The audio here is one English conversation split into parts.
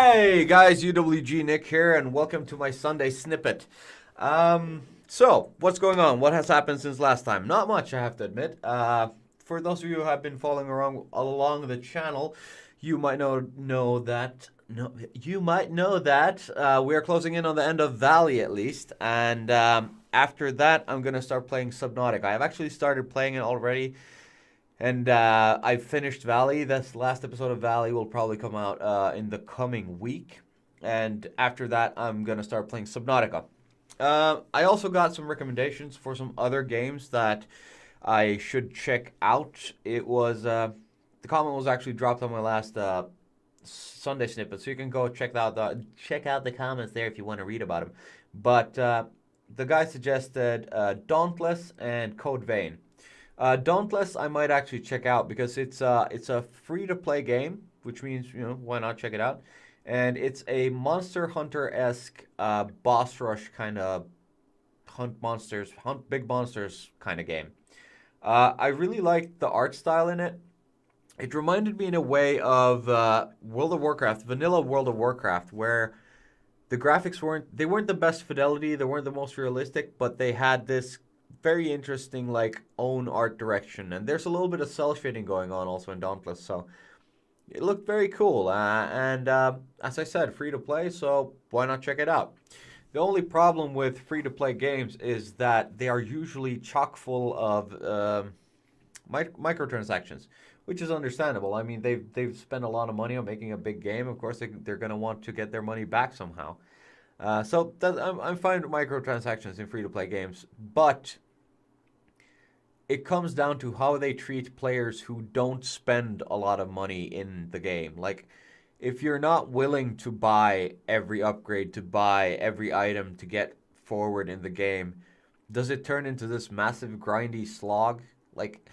Hey guys, UWG Nick here, and welcome to my Sunday snippet. So what's going on? What has happened since last time? Not much, I have to admit. For those of you who have been following along the channel, you might know that we are closing in on the end of Valley at least, and after that, I'm gonna start playing Subnautica. I've actually started playing it already. And I finished Valley. This last episode of Valley will probably come out in the coming week. And after that, I'm going to start playing Subnautica. I also got some recommendations for some other games that I should check out. It was, the comment was actually dropped on my last Sunday snippet. So you can go check out the comments there if you want to read about them. But the guy suggested Dauntless and Code Vein. Dauntless I might actually check out because it's a free-to-play game, which means, why not check it out? And it's a Monster Hunter-esque boss rush kind of hunt big monsters kind of game. I really liked the art style in it. It reminded me in a way of World of Warcraft, vanilla World of Warcraft, where the graphics weren't the best fidelity, they weren't the most realistic, but they had this very interesting own art direction, and there's a little bit of cell shading going on also in Dauntless, so it looked very cool. And as I said, free to play, so why not check it out? The only problem with free to play games is that they are usually chock full of microtransactions, which is understandable. I mean, they've spent a lot of money on making a big game. Of course, they're going to want to get their money back somehow. So I'm fine with microtransactions in free to play games, but it comes down to how they treat players who don't spend a lot of money in the game. Like, if you're not willing to buy every upgrade, to buy every item to get forward in the game, does it turn into this massive grindy slog? Like,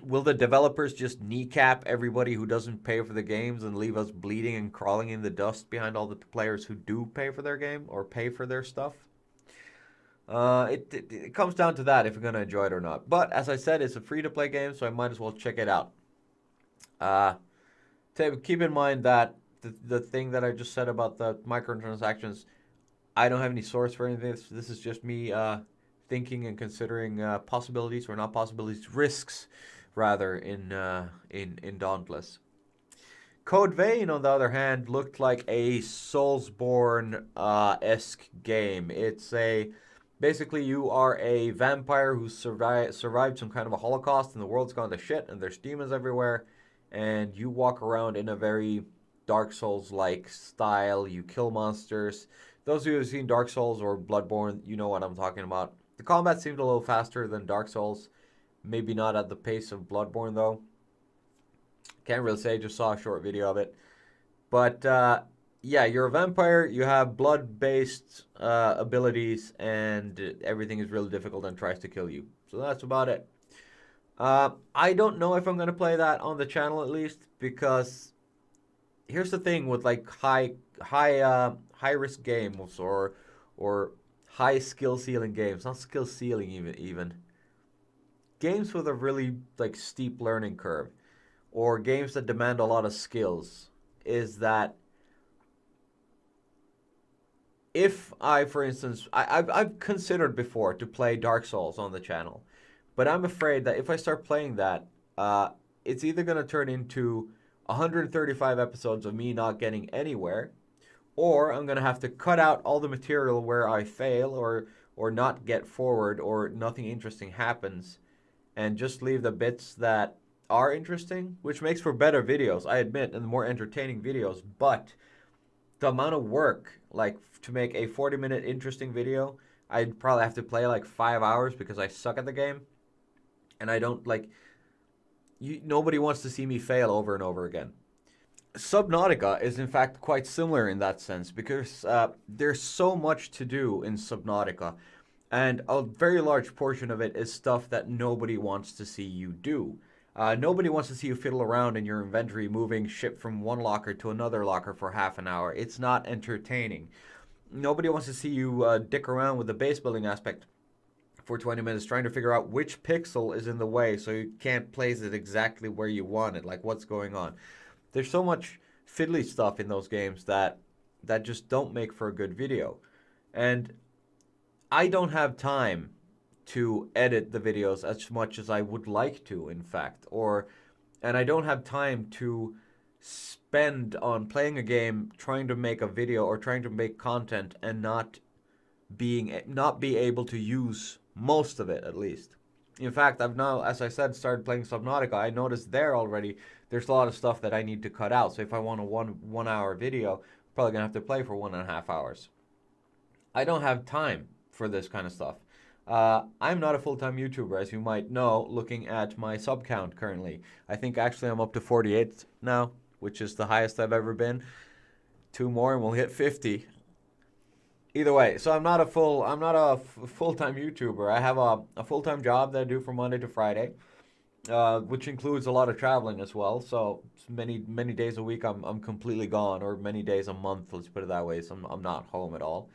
will the developers just kneecap everybody who doesn't pay for the games and leave us bleeding and crawling in the dust behind all the players who do pay for their game or pay for their stuff? It comes down to that if you're going to enjoy it or not. But as I said, it's a free-to-play game, so I might as well check it out. Keep in mind that the thing that I just said about the microtransactions, I don't have any source for any of this. This is just me thinking and considering possibilities, or not possibilities, risks, rather, in Dauntless. Code Vein, on the other hand, looked like a Soulsborne-esque game. It's basically, you are a vampire who survived some kind of a holocaust, and the world's gone to shit, and there's demons everywhere, and you walk around in a very Dark Souls-like style. You kill monsters. Those of you who have seen Dark Souls or Bloodborne, you know what I'm talking about. The combat seemed a little faster than Dark Souls. Maybe not at the pace of Bloodborne, though. Can't really say, just saw a short video of it. But, yeah, you're a vampire, you have blood-based abilities, and everything is really difficult and tries to kill you. So that's about it. I don't know if I'm going to play that on the channel, at least, because here's the thing with high-risk games or high skill ceiling games, not skill ceiling even. Games with a really steep learning curve, or games that demand a lot of skills, is that if for instance, I've considered before to play Dark Souls on the channel, but I'm afraid that if I start playing that, it's either going to turn into 135 episodes of me not getting anywhere, or I'm going to have to cut out all the material where I fail or not get forward or nothing interesting happens, and just leave the bits that are interesting, which makes for better videos, I admit, and more entertaining videos. But the amount of work, to make a 40-minute interesting video, I'd probably have to play 5 hours because I suck at the game, and I don't nobody wants to see me fail over and over again. Subnautica is in fact quite similar in that sense, because there's so much to do in Subnautica, and a very large portion of it is stuff that nobody wants to see you do. Nobody wants to see you fiddle around in your inventory, moving ship from one locker to another locker for half an hour. It's not entertaining. Nobody wants to see you dick around with the base building aspect for 20 minutes, trying to figure out which pixel is in the way so you can't place it exactly where you want it, what's going on. There's so much fiddly stuff in those games that just don't make for a good video. And I don't have time to edit the videos as much as I would like to, in fact. And I don't have time to spend on playing a game, trying to make a video or trying to make content and not be able to use most of it, at least. In fact, I've now, as I said, started playing Subnautica. I noticed there already there's a lot of stuff that I need to cut out. So if I want a one hour video, I'm probably gonna have to play for 1.5 hours. I don't have time for this kind of stuff. I'm not a full-time YouTuber, as you might know, looking at my sub count currently. I think actually I'm up to 48 now, which is the highest I've ever been. 2 more and we'll hit 50. Either way, so I'm not a full-time YouTuber. I have a full-time job that I do from Monday to Friday, which includes a lot of traveling as well. So many days a week I'm completely gone, or many days a month, let's put it that way. So I'm not home at all.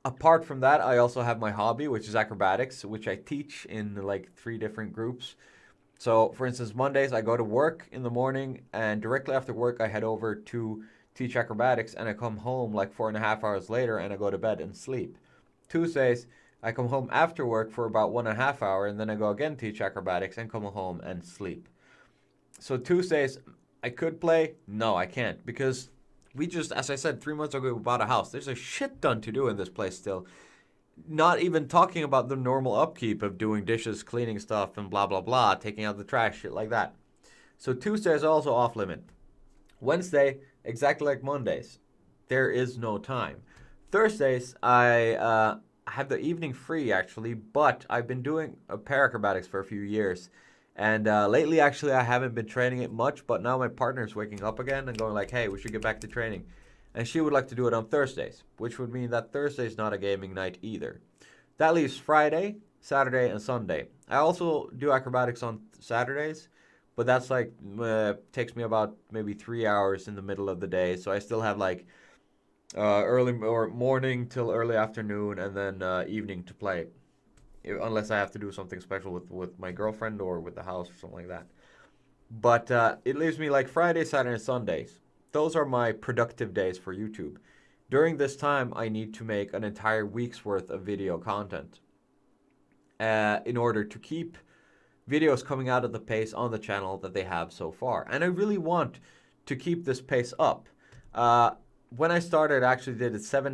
Apart from that, I also have my hobby, which is acrobatics, which I teach in like 3 different groups. So, for instance, Mondays I go to work in the morning, and directly after work I head over to teach acrobatics, and I come home like 4.5 hours later, and I go to bed and sleep. Tuesdays I come home after work for about 1.5 hours, and then I go again teach acrobatics and come home and sleep. So Tuesdays I could play. No, I can't, because we just, as I said, 3 months ago we bought a house. There's a shit ton to do in this place still. Not even talking about the normal upkeep of doing dishes, cleaning stuff, and blah, blah, blah, taking out the trash, shit like that. So Tuesday is also off limit. Wednesday, exactly like Mondays, there is no time. Thursdays, I have the evening free, actually, but I've been doing para-acrobatics for a few years. And lately, actually, I haven't been training it much, but now my partner's waking up again and going like, hey, we should get back to training. And she would like to do it on Thursdays, which would mean that Thursday's not a gaming night either. That leaves Friday, Saturday, and Sunday. I also do acrobatics on Saturdays, but that's like, takes me about maybe 3 hours in the middle of the day. So I still have like early or morning till early afternoon, and then evening to play. Unless I have to do something special with my girlfriend or with the house or something like that. But it leaves me like Friday, Saturday, and Sundays. Those are my productive days for YouTube. During this time, I need to make an entire week's worth of video content in order to keep videos coming out at the pace on the channel that they have so far. And I really want to keep this pace up. When I started, I actually did it 7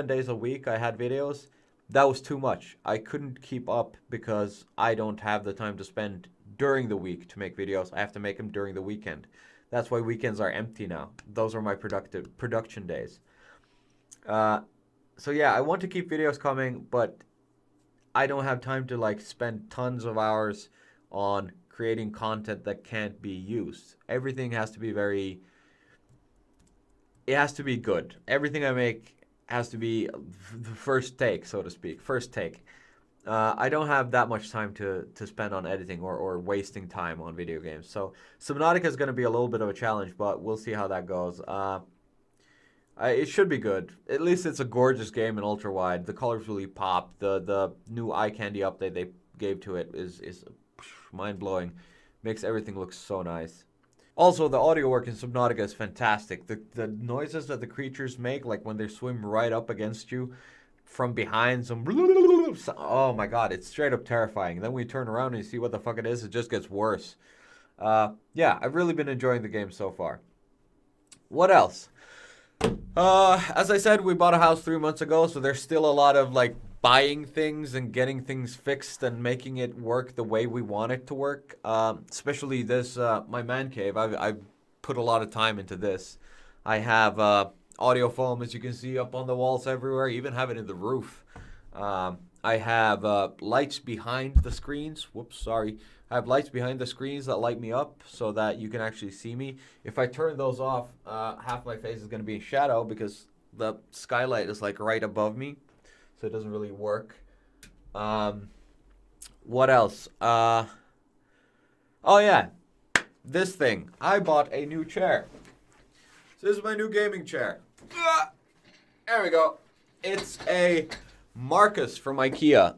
days a week. I had videos. That was too much. I couldn't keep up because I don't have the time to spend during the week to make videos. I have to make them during the weekend. That's why weekends are empty now. Those are my production days. So yeah, I want to keep videos coming, but I don't have time to like spend tons of hours on creating content that can't be used. Everything has to be it has to be good. Everything I make has to be the first take, so to speak. First take. I don't have that much time to spend on editing or wasting time on video games. So Subnautica is going to be a little bit of a challenge, but we'll see how that goes. It should be good. At least it's a gorgeous game in ultra wide. The colors really pop. The new eye candy update they gave to it is mind blowing. Makes everything look so nice. Also, the audio work in Subnautica is fantastic. The noises that the creatures make, like when they swim right up against you from behind, oh my god, it's straight up terrifying. Then we turn around and you see what the fuck it is, it just gets worse. Yeah, I've really been enjoying the game so far. What else? As I said, we bought a house 3 months ago, so there's still a lot of like buying things and getting things fixed and making it work the way we want it to work. Especially this, my man cave. I've put a lot of time into this. I have audio foam, as you can see, up on the walls everywhere. I even have it in the roof. I have lights behind the screens. Whoops, sorry. I have lights behind the screens that light me up so that you can actually see me. If I turn those off, half my face is going to be in shadow because the skylight is like right above me. So it doesn't really work. What else? Oh yeah, this thing. I bought a new chair. So this is my new gaming chair. There we go. It's a Marcus from IKEA.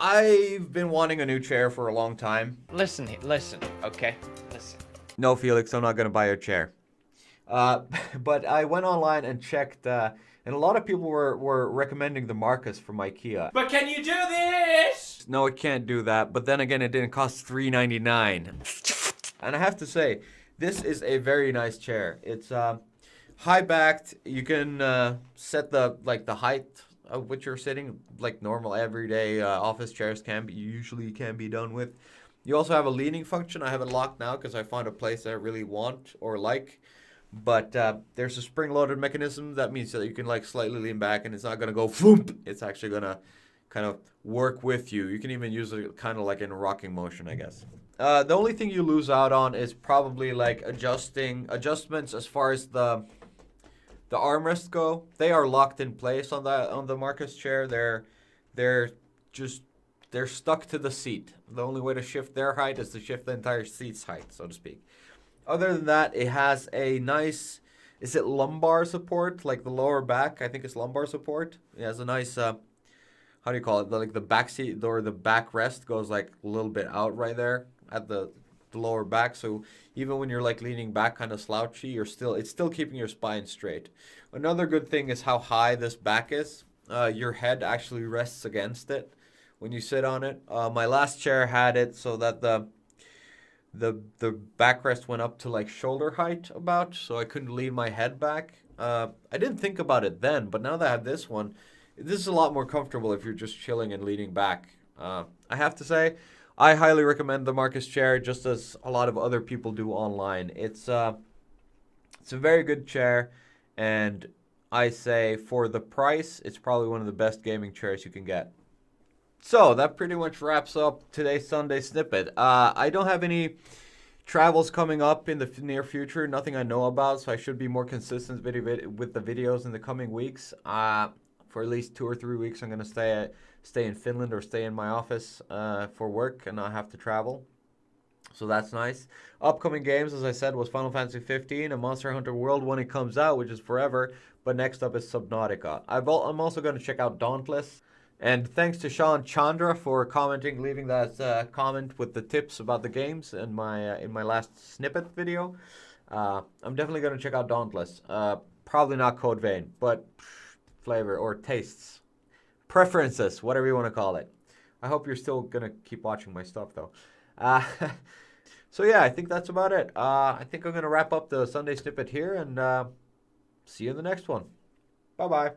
I've been wanting a new chair for a long time. Listen, okay? Listen. No, Felix, I'm not going to buy your chair. But I went online and checked, and a lot of people were recommending the Marcus from IKEA. But can you do this? No, it can't do that. But then again, it didn't cost $3.99. And I have to say, this is a very nice chair. It's high backed. You can set the height of which you're sitting, like normal everyday office chairs usually can be done with. You also have a leaning function. I have it locked now because I found a place that I really want or like. But there's a spring-loaded mechanism. That means that you can like slightly lean back and it's not going to go floop. It's actually going to kind of work with you. You can even use it kind of like in rocking motion, I guess. The only thing you lose out on is probably like adjustments as far as the armrests go. They are locked in place on the Marcus chair. They're stuck to the seat. The only way to shift their height is to shift the entire seat's height, so to speak. Other than that, it has a nice, is it lumbar support? Like the lower back, I think it's lumbar support. It has a nice, how do you call it? The back seat or the backrest goes like a little bit out right there at the lower back. So even when you're like leaning back kind of slouchy, it's still keeping your spine straight. Another good thing is how high this back is. Your head actually rests against it when you sit on it. My last chair had it so that the backrest went up to like shoulder height about, so I couldn't lean my head back. I didn't think about it then, but now that I have this one, this is a lot more comfortable if you're just chilling and leaning back. I have to say, I highly recommend the Marcus chair, just as a lot of other people do online. It's a very good chair, and I say for the price, it's probably one of the best gaming chairs you can get. So that pretty much wraps up today's Sunday snippet. I don't have any travels coming up in the near future, nothing I know about, so I should be more consistent with the videos in the coming weeks. For at least 2 or 3 weeks, I'm gonna stay in Finland or stay in my office for work and not have to travel. So that's nice. Upcoming games, as I said, was Final Fantasy 15 and Monster Hunter World when it comes out, which is forever. But next up is Subnautica. I'm also going to check out Dauntless. And thanks to Sean Chandra for leaving that comment with the tips about the games in my last snippet video. I'm definitely going to check out Dauntless. Probably not Code Vein, but flavor or tastes. Preferences, whatever you want to call it. I hope you're still going to keep watching my stuff, though. So yeah, I think that's about it. I think I'm going to wrap up the Sunday snippet here and see you in the next one. Bye-bye.